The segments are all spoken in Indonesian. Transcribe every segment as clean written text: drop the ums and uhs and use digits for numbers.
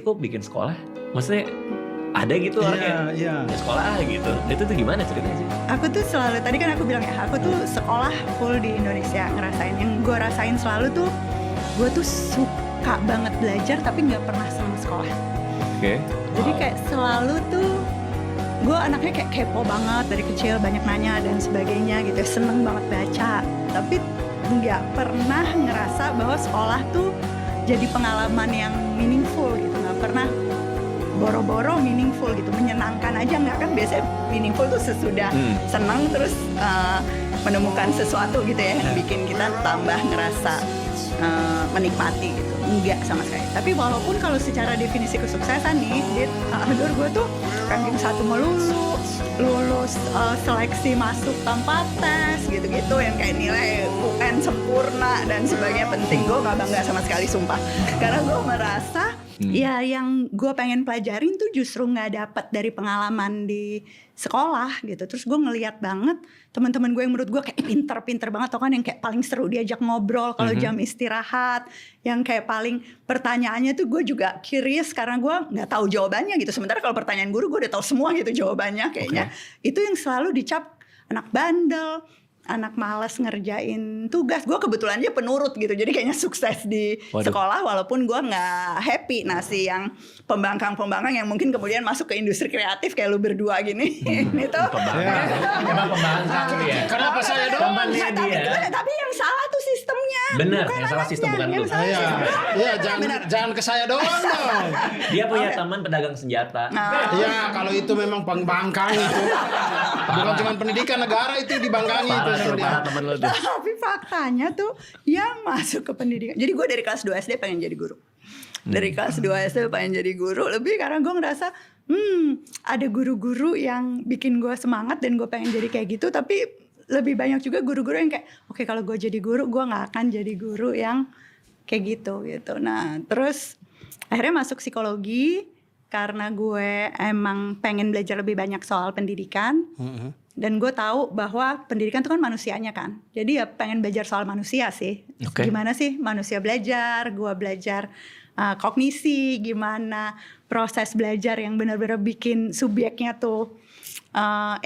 kok bikin sekolah? Maksudnya ada gitu orang yang Iya. ya sekolah gitu. Itu tuh gimana ceritanya sih? Aku tuh selalu, tadi kan aku bilang ya, aku tuh sekolah full di Indonesia ngerasain. Yang gue rasain selalu tuh, gue tuh suka banget belajar tapi nggak pernah seneng sekolah. Oke. Jadi kayak selalu tuh, gue anaknya kayak kepo banget dari kecil, banyak nanya dan sebagainya gitu. Seneng banget baca, tapi nggak pernah ngerasa bahwa sekolah tuh jadi pengalaman yang meaningful gitu. Nggak pernah boro-boro meaningful gitu, menyenangkan aja nggak kan, biasanya meaningful tuh sesudah senang terus menemukan sesuatu gitu ya yang bikin kita tambah ngerasa menikmati gitu. Enggak sama sekali. Tapi walaupun kalau secara definisi kesuksesan nih, Adur gue tuh ranking 1 melulu, lulus seleksi masuk tanpa tes gitu-gitu yang kayak nilai UN sempurna dan sebagainya, penting. Gue gak bangga sama sekali sumpah, karena gue merasa ya yang gue pengen pelajarin tuh justru gak dapet dari pengalaman di sekolah gitu. Terus gue ngeliat banget teman-teman gue yang menurut gue kayak pinter-pinter banget, tau kan, yang kayak paling seru diajak ngobrol kalau jam istirahat, yang kayak paling pertanyaannya tuh gue juga curious karena gue nggak tahu jawabannya gitu. Sementara kalau pertanyaan guru gue udah tahu semua gitu jawabannya kayaknya. Itu yang selalu dicap anak bandel, anak malas ngerjain tugas. Gue kebetulan aja penurut gitu, jadi kayaknya sukses di sekolah walaupun gue nggak happy. Nah, si yang pembangkang yang mungkin kemudian masuk ke industri kreatif kayak lu berdua gini, itu Emang pembangkang dia. Kenapa saya doang? Temannya dia. tapi yang salah tuh sistemnya. Bener, bukan yang salah sistem bukan anaknya, lu. yang salah Iya, sistem. iya, jangan ke saya doang dong. Dia punya teman pedagang senjata. Iya, kalau itu memang pembangkang itu. Bukan cuma pendidikan negara itu dibangkangi itu Parah sama tuh, dia. parah temen lu tuh. Tapi faktanya tuh yang masuk ke pendidikan. Jadi gue dari kelas 2 SD pengen jadi guru. Dari kelas 2 SD pengen jadi guru. Lebih karena gue ngerasa ada guru-guru yang bikin gue semangat dan gue pengen jadi kayak gitu. Tapi lebih banyak juga guru-guru yang kayak, oke, kalau gue jadi guru, gue gak akan jadi guru yang kayak gitu. Nah terus akhirnya masuk psikologi karena gue emang pengen belajar lebih banyak soal pendidikan. Dan gue tahu bahwa pendidikan itu kan manusianya kan. Jadi ya pengen belajar soal manusia sih. Gimana sih manusia belajar, gue belajar kognisi, gimana proses belajar yang benar-benar bikin subjeknya tuh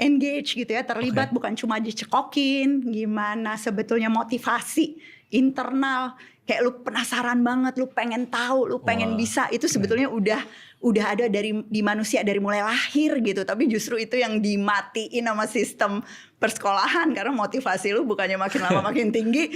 engage gitu ya, terlibat, bukan cuma dicekokin. Gimana sebetulnya motivasi internal, kayak lu penasaran banget, lu pengen tahu, lu pengen bisa, itu sebetulnya udah ada di manusia dari mulai lahir gitu. Tapi justru itu yang dimatiin sama sistem persekolahan, karena motivasi lu bukannya makin lama makin tinggi,